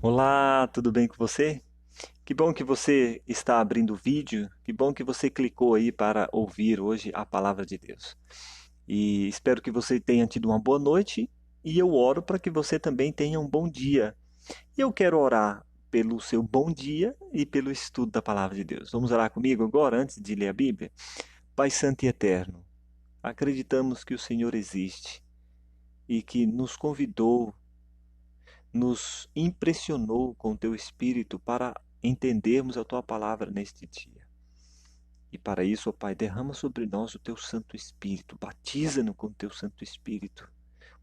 Olá, tudo bem com você? Que bom que você está abrindo o vídeo, que bom que você clicou aí para ouvir hoje a palavra de Deus. E espero que você tenha tido uma boa noite e eu oro para que você também tenha um bom dia. E eu quero orar pelo seu bom dia e pelo estudo da palavra de Deus. Vamos orar comigo agora, antes de ler a Bíblia? Pai Santo e Eterno, acreditamos que o Senhor existe e que nos convidou, nos impressionou com o teu Espírito para entendermos a tua palavra neste dia. E para isso, ó Pai, derrama sobre nós o teu Santo Espírito, batiza-nos com o teu Santo Espírito,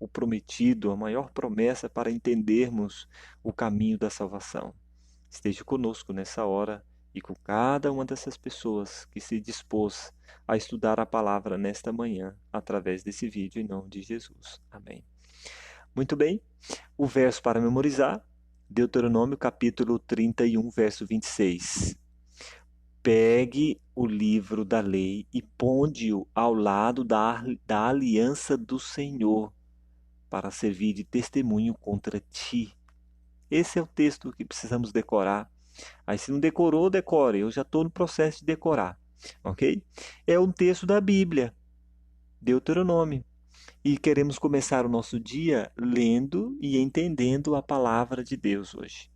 o prometido, a maior promessa para entendermos o caminho da salvação. Esteja conosco nessa hora e com cada uma dessas pessoas que se dispôs a estudar a palavra nesta manhã, através desse vídeo, em nome de Jesus. Amém. Muito bem, o verso para memorizar, Deuteronômio capítulo 31, verso 26. Pegue o livro da lei e ponde-o ao lado da aliança do Senhor, para servir de testemunho contra ti. Esse é o texto que precisamos decorar. Aí se não decorou, decore. Eu já estou no processo de decorar, ok? É um texto da Bíblia, Deuteronômio. E queremos começar o nosso dia lendo e entendendo a palavra de Deus hoje.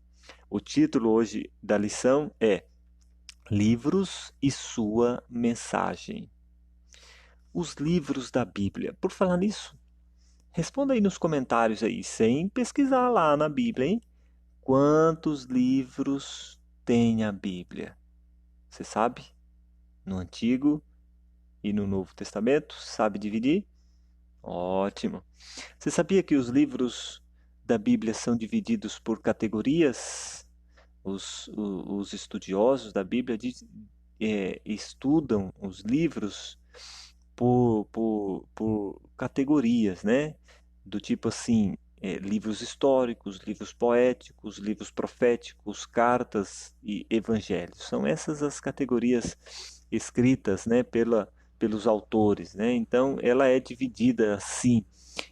O título hoje da lição é Livros e sua mensagem. Os livros da Bíblia. Por falar nisso, responda aí nos comentários aí, sem pesquisar lá na Bíblia, hein? Quantos livros tem a Bíblia? Você sabe? No Antigo e no Novo Testamento? Sabe dividir? Ótimo. Você sabia que os livros da Bíblia são divididos por categorias? Os estudiosos da Bíblia estudam os livros por categorias, né? Do tipo assim, livros históricos, livros poéticos, livros proféticos, cartas e evangelhos. São essas as categorias escritas, né, pelos autores, né? Então, ela é dividida assim.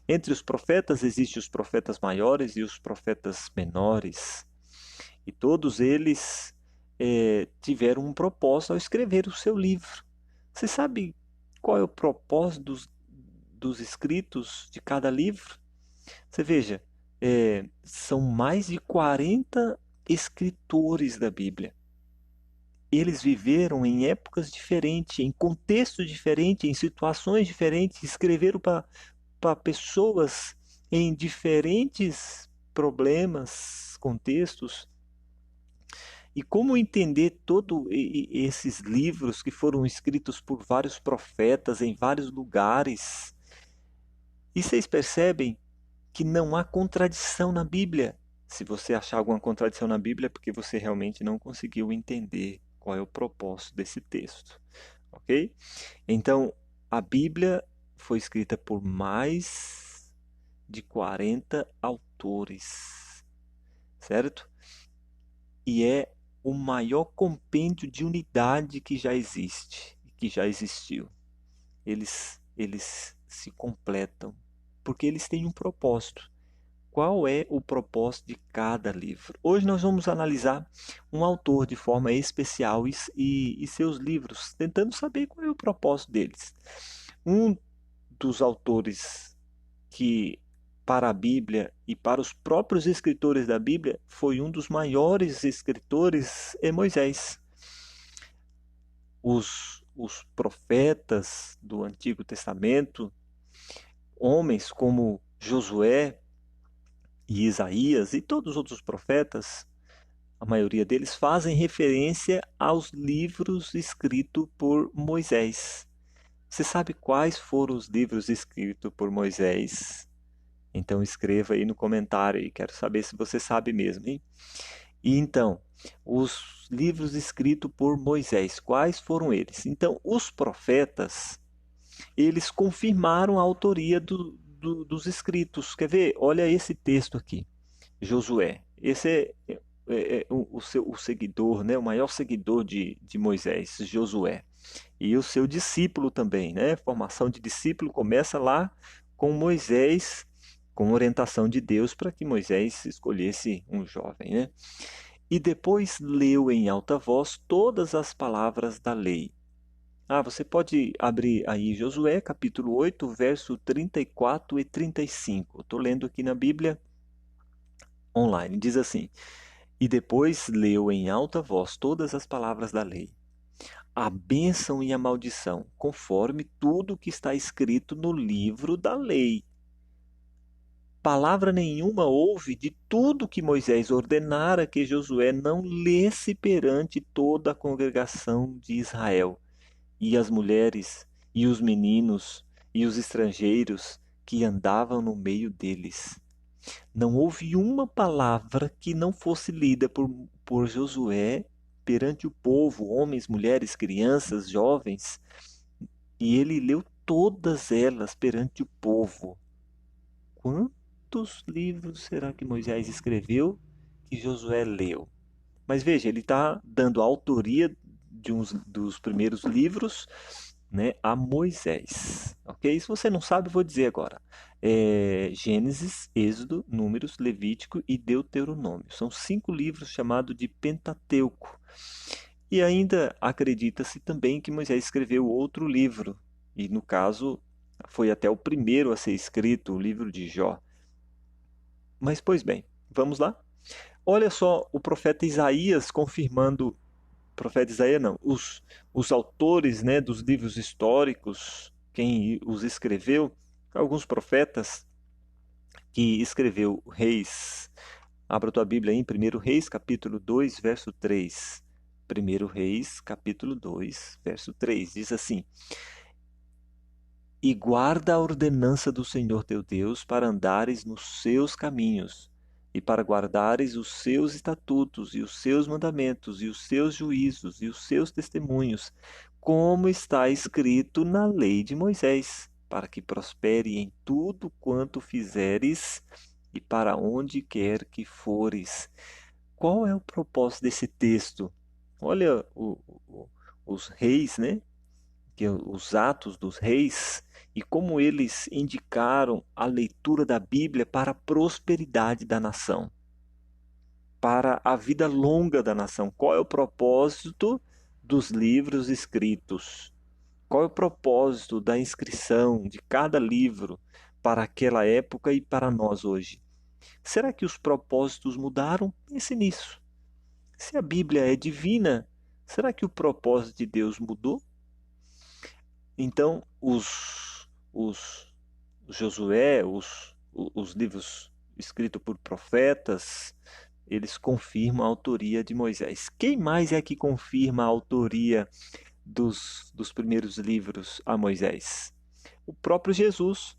Entre os profetas existem os profetas maiores e os profetas menores. E todos eles tiveram um propósito ao escrever o seu livro. Você sabe qual é o propósito dos escritos de cada livro? Você veja, são mais de 40 escritores da Bíblia. Eles viveram em épocas diferentes, em contextos diferentes, em situações diferentes, escreveram para pessoas em diferentes problemas, contextos. E como entender todos esses livros que foram escritos por vários profetas em vários lugares? E vocês percebem que não há contradição na Bíblia. Se você achar alguma contradição na Bíblia, é porque você realmente não conseguiu entender qual é o propósito desse texto, ok? Então, a Bíblia foi escrita por mais de 40 autores, certo? E é o maior compêndio de unidade que já existe, que já existiu. Eles se completam, porque eles têm um propósito. Qual é o propósito de cada livro? Hoje nós vamos analisar um autor de forma especial e seus livros, tentando saber qual é o propósito deles. Um dos autores que, para a Bíblia e para os próprios escritores da Bíblia, foi um dos maiores escritores, é Moisés. Os profetas do Antigo Testamento, homens como Josué e Isaías e todos os outros profetas, a maioria deles fazem referência aos livros escritos por Moisés. Você sabe quais foram os livros escritos por Moisés? Então escreva aí no comentário e quero saber se você sabe mesmo, hein? E então, os livros escritos por Moisés, quais foram eles? Então, os profetas, eles confirmaram a autoria dos escritos. Quer ver? Olha esse texto aqui, Josué. Esse o seguidor, né? O maior seguidor de Moisés, Josué. E o seu discípulo também, né? Formação de discípulo começa lá com Moisés com orientação de Deus para que Moisés escolhesse um jovem, né? E depois leu em alta voz todas as palavras da lei. Você pode abrir aí Josué, capítulo 8, verso 34 e 35. Estou lendo aqui na Bíblia online. Diz assim: E depois leu em alta voz todas as palavras da lei, a bênção e a maldição, conforme tudo que está escrito no livro da lei. Palavra nenhuma houve de tudo que Moisés ordenara que Josué não lesse perante toda a congregação de Israel, e as mulheres, e os meninos, e os estrangeiros que andavam no meio deles. Não houve uma palavra que não fosse lida por Josué perante o povo, homens, mulheres, crianças, jovens, e ele leu todas elas perante o povo. Quantos livros será que Moisés escreveu que Josué leu? Mas veja, ele está dando a autoria de uns dos primeiros livros, né, a Moisés. Ok? Se você não sabe, vou dizer agora. Gênesis, Êxodo, Números, Levítico e Deuteronômio. São 5 livros chamados de Pentateuco. E ainda acredita-se também que Moisés escreveu outro livro, e no caso foi até o primeiro a ser escrito, o livro de Jó. Mas, pois bem, vamos lá? Olha só o profeta Isaías confirmando, profeta Isaías não, os autores, né, dos livros históricos, quem os escreveu, alguns profetas que escreveu Reis. Abra tua Bíblia aí em 1 Reis, capítulo 2, verso 3. 1 Reis, capítulo 2, verso 3, diz assim: E guarda a ordenança do Senhor teu Deus para andares nos seus caminhos, e para guardares os seus estatutos, e os seus mandamentos, e os seus juízos, e os seus testemunhos, como está escrito na lei de Moisés, para que prospere em tudo quanto fizeres, e para onde quer que fores. Qual é o propósito desse texto? Olha os reis, né? Os Atos dos Reis, e como eles indicaram a leitura da Bíblia para a prosperidade da nação, para a vida longa da nação. Qual é o propósito dos livros escritos? Qual é o propósito da inscrição de cada livro para aquela época e para nós hoje? Será que os propósitos mudaram? Pense nisso. Se a Bíblia é divina, será que o propósito de Deus mudou? Então, os Josué, os livros escritos por profetas, eles confirmam a autoria de Moisés. Quem mais é que confirma a autoria dos primeiros livros a Moisés? O próprio Jesus.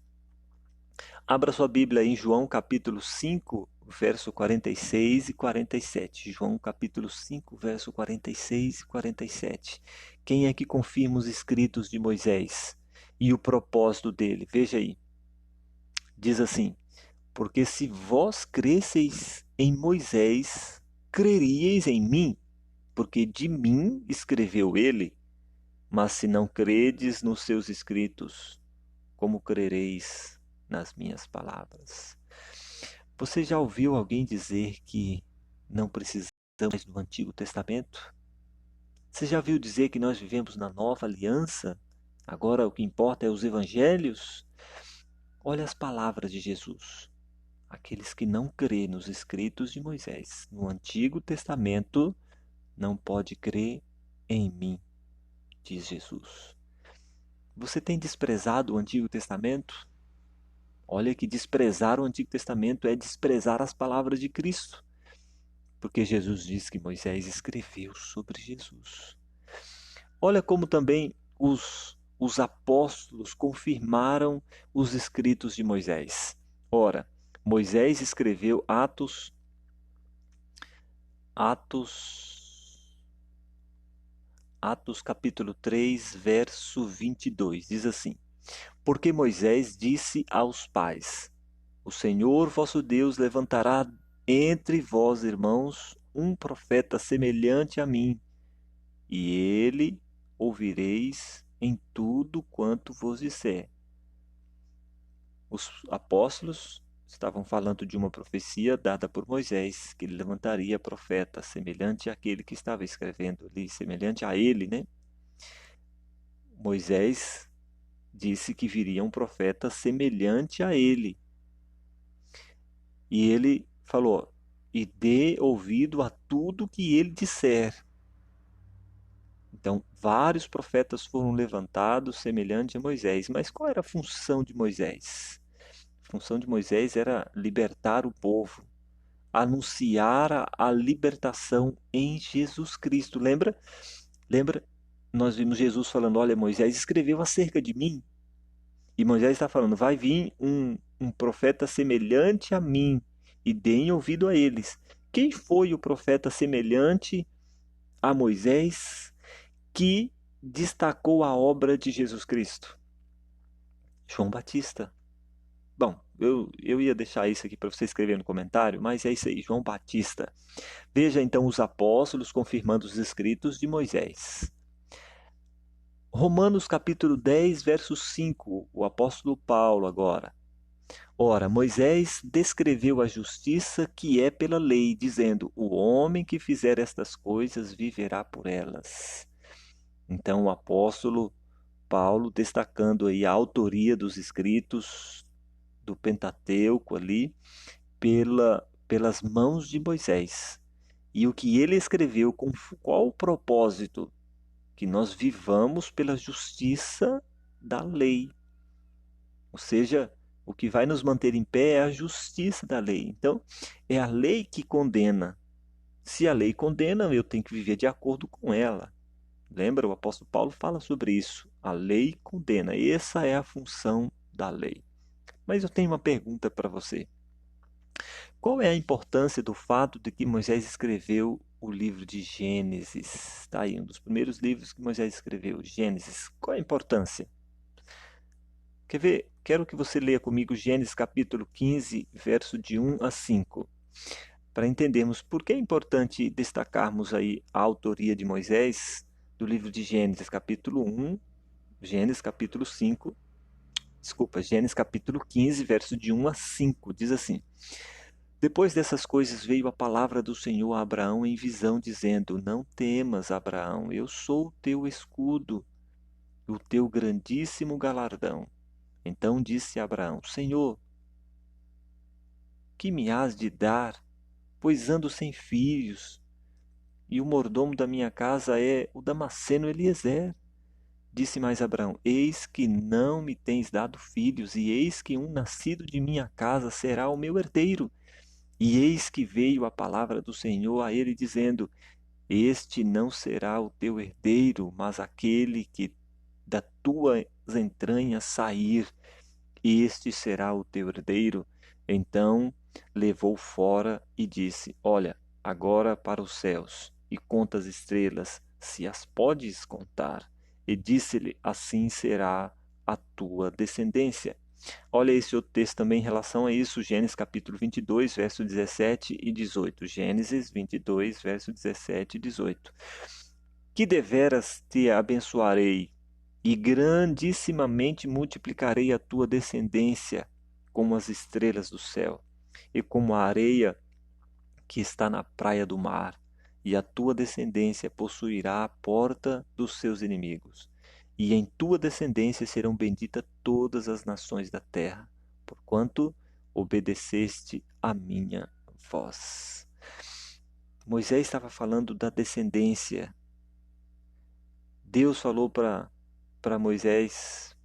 Abra sua Bíblia em João capítulo 5, verso 46 e 47. João capítulo 5, verso 46 e 47. Quem é que confirma os escritos de Moisés e o propósito dele? Veja aí. Diz assim: Porque se vós cresceis em Moisés, creríeis em mim, porque de mim escreveu ele. Mas se não credes nos seus escritos, como crereis nas minhas palavras? Você já ouviu alguém dizer que não precisamos mais do Antigo Testamento? Você já viu dizer que nós vivemos na nova aliança? Agora o que importa é os evangelhos? Olha as palavras de Jesus. Aqueles que não crê nos escritos de Moisés, no Antigo Testamento, não pode crer em mim, diz Jesus. Você tem desprezado o Antigo Testamento? Olha que desprezar o Antigo Testamento é desprezar as palavras de Cristo, porque Jesus diz que Moisés escreveu sobre Jesus. Olha como também os apóstolos confirmaram os escritos de Moisés. Ora, Moisés escreveu Atos capítulo 3, verso 22, diz assim: Porque Moisés disse aos pais: O Senhor vosso Deus levantará entre vós, irmãos, um profeta semelhante a mim, e ele ouvireis em tudo quanto vos disser. Os apóstolos estavam falando de uma profecia dada por Moisés, que ele levantaria profeta semelhante àquele que estava escrevendo ali, semelhante a ele, né? Moisés disse que viria um profeta semelhante a ele. E ele falou: e dê ouvido a tudo que ele disser. Então, vários profetas foram levantados semelhante a Moisés. Mas qual era a função de Moisés? A função de Moisés era libertar o povo, anunciar a libertação em Jesus Cristo. Lembra? Lembra? Nós vimos Jesus falando: olha, Moisés escreveu acerca de mim. E Moisés está falando: vai vir um profeta semelhante a mim, e deem ouvido a eles. Quem foi o profeta semelhante a Moisés que destacou a obra de Jesus Cristo? João Batista. Bom, eu ia deixar isso aqui para você escrever no comentário, mas é isso aí, João Batista. Veja então os apóstolos confirmando os escritos de Moisés. Romanos capítulo 10, verso 5, o apóstolo Paulo agora. Ora, Moisés descreveu a justiça que é pela lei, dizendo: o homem que fizer estas coisas viverá por elas. Então, o apóstolo Paulo destacando aí a autoria dos escritos do Pentateuco ali pelas mãos de Moisés. E o que ele escreveu, com qual o propósito? Que nós vivamos pela justiça da lei. Ou seja, o que vai nos manter em pé é a justiça da lei. Então, é a lei que condena. Se a lei condena, eu tenho que viver de acordo com ela. Lembra? O apóstolo Paulo fala sobre isso. A lei condena. Essa é a função da lei. Mas eu tenho uma pergunta para você. Qual é a importância do fato de que Moisés escreveu o livro de Gênesis? Está aí, um dos primeiros livros que Moisés escreveu, Gênesis. Qual é a importância? Quer ver? Quero que você leia comigo Gênesis capítulo 15, verso de 1 a 5, para entendermos por que é importante destacarmos aí a autoria de Moisés do livro de Gênesis capítulo 1, Gênesis capítulo 5, Gênesis capítulo 15, verso de 1 a 5, diz assim: depois dessas coisas veio a palavra do Senhor a Abraão em visão, dizendo: não temas, Abraão, eu sou o teu escudo, o teu grandíssimo galardão. Então disse Abraão: Senhor, que me hás de dar, pois ando sem filhos, e o mordomo da minha casa é o Damasceno Eliezer. Disse mais Abraão: eis que não me tens dado filhos, e eis que um nascido de minha casa será o meu herdeiro. E eis que veio a palavra do Senhor a ele, dizendo: este não será o teu herdeiro, mas aquele que da tuas entranhas sair, este será o teu herdeiro. Então levou fora e disse: olha, agora para os céus, e conta as estrelas, se as podes contar. E disse-lhe: assim será a tua descendência. Olha esse outro texto também em relação a isso, Gênesis capítulo 22, verso 17 e 18. Gênesis 22, verso 17 e 18. Que deveras te abençoarei, e grandissimamente multiplicarei a tua descendência como as estrelas do céu, e como a areia que está na praia do mar, e a tua descendência possuirá a porta dos seus inimigos. E em tua descendência serão benditas todas as nações da terra, porquanto obedeceste a minha voz. Moisés estava falando da descendência. Deus falou para Moisés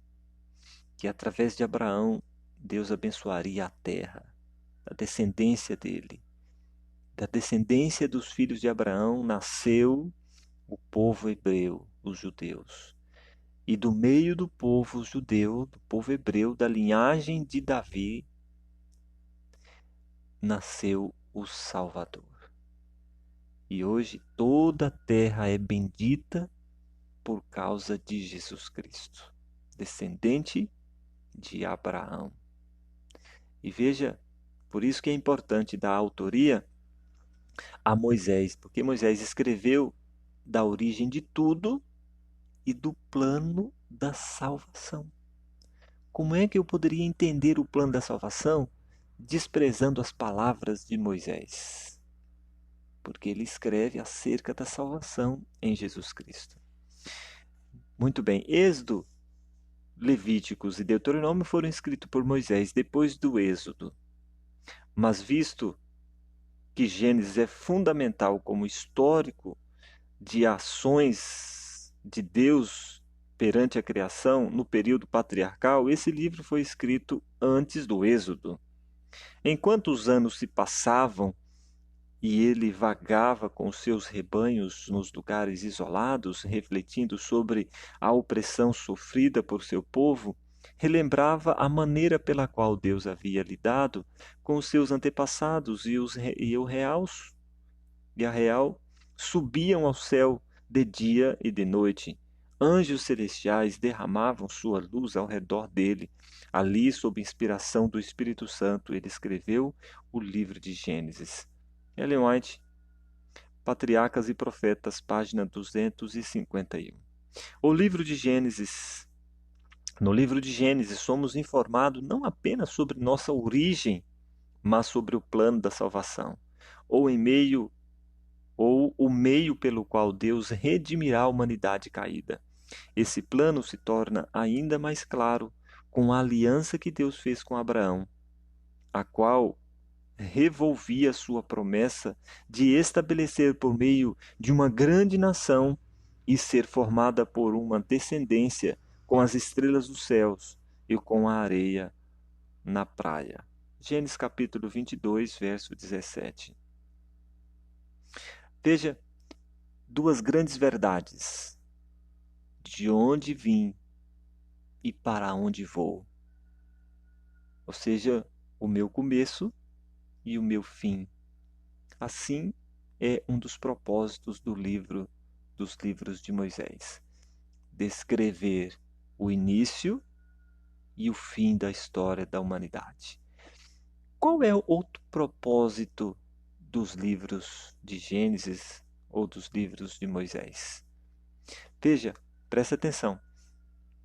que através de Abraão Deus abençoaria a terra, a descendência dele. Da descendência dos filhos de Abraão nasceu o povo hebreu, os judeus. E do meio do povo judeu, do povo hebreu, da linhagem de Davi, nasceu o Salvador. E hoje toda a terra é bendita por causa de Jesus Cristo, descendente de Abraão. E veja, por isso que é importante dar autoria a Moisés, porque Moisés escreveu da origem de tudo e do plano da salvação. Como é que eu poderia entender o plano da salvação? desprezando as palavras de Moisés, porque ele escreve acerca da salvação em Jesus Cristo. Muito bem, Êxodo, Levíticos e Deuteronômio foram escritos por Moisés depois do Êxodo. Mas visto que Gênesis é fundamental como histórico de ações de Deus perante a criação no período patriarcal, esse livro foi escrito antes do Êxodo. Enquanto os anos se passavam e ele vagava com os seus rebanhos nos lugares isolados, refletindo sobre a opressão sofrida por seu povo, relembrava a maneira pela qual Deus havia lidado com os seus antepassados e a real subiam ao céu de dia e de noite. Anjos celestiais derramavam sua luz ao redor dele. Ali, sob inspiração do Espírito Santo, ele escreveu o livro de Gênesis. Ellen White, Patriarcas e Profetas, página 251. O livro de Gênesis. No livro de Gênesis somos informados não apenas sobre nossa origem, mas sobre o plano da salvação, ou o meio pelo qual Deus redimirá a humanidade caída. Esse plano se torna ainda mais claro com a aliança que Deus fez com Abraão, a qual revolvia sua promessa de estabelecer por meio de uma grande nação e ser formada por uma descendência com as estrelas dos céus e com a areia na praia. Gênesis capítulo 22, verso 17. Veja duas grandes verdades: de onde vim e para onde vou. Ou seja, o meu começo e o meu fim. Assim é um dos propósitos dos livros de Moisés: descrever o início e o fim da história da humanidade. Qual é o outro propósito dos livros de Gênesis ou dos livros de Moisés? Veja, presta atenção.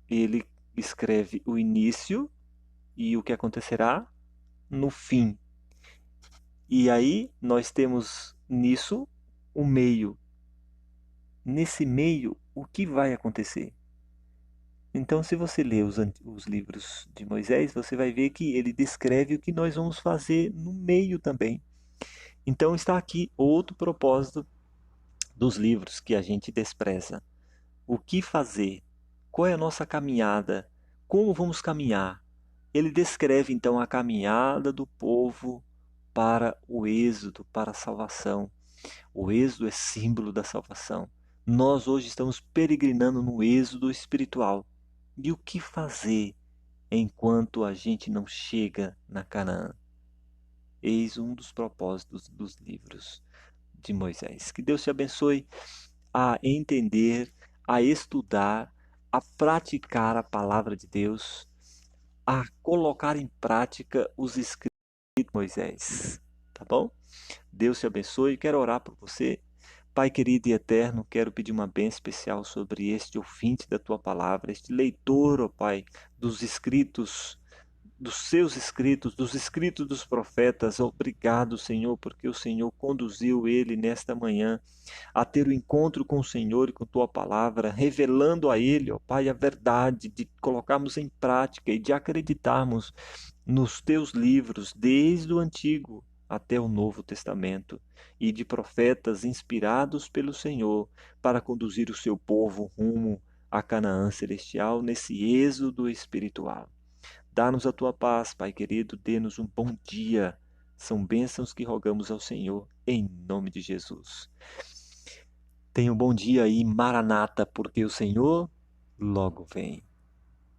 Ele escreve o início e o que acontecerá no fim. E aí nós temos nisso o meio. Nesse meio, o que vai acontecer? Então, se você ler os livros de Moisés, você vai ver que ele descreve o que nós vamos fazer no meio também. Então, está aqui outro propósito dos livros que a gente despreza. O que fazer? Qual é a nossa caminhada? Como vamos caminhar? Ele descreve então a caminhada do povo para o êxodo, para a salvação. O êxodo é símbolo da salvação. Nós hoje estamos peregrinando no êxodo espiritual. E o que fazer enquanto a gente não chega na Canaã? Eis um dos propósitos dos livros de Moisés. Que Deus te abençoe a entender, a estudar, a praticar a palavra de Deus, a colocar em prática os escritos de Moisés. Tá bom? Deus te abençoe. Quero orar por você. Pai querido e eterno, quero pedir uma bênção especial sobre este ouvinte da tua palavra, este leitor, ó Pai, dos escritos, dos seus escritos, dos escritos dos profetas. Obrigado, Senhor, porque o Senhor conduziu ele nesta manhã a ter o encontro com o Senhor e com tua palavra, revelando a ele, ó Pai, a verdade de colocarmos em prática e de acreditarmos nos teus livros, desde o Antigo até o Novo Testamento, e de profetas inspirados pelo Senhor para conduzir o seu povo rumo a Canaã celestial nesse êxodo espiritual. Dá-nos a tua paz, Pai querido, dê-nos um bom dia. São bênçãos que rogamos ao Senhor, em nome de Jesus. Tenha um bom dia aí, Maranata, porque o Senhor logo vem.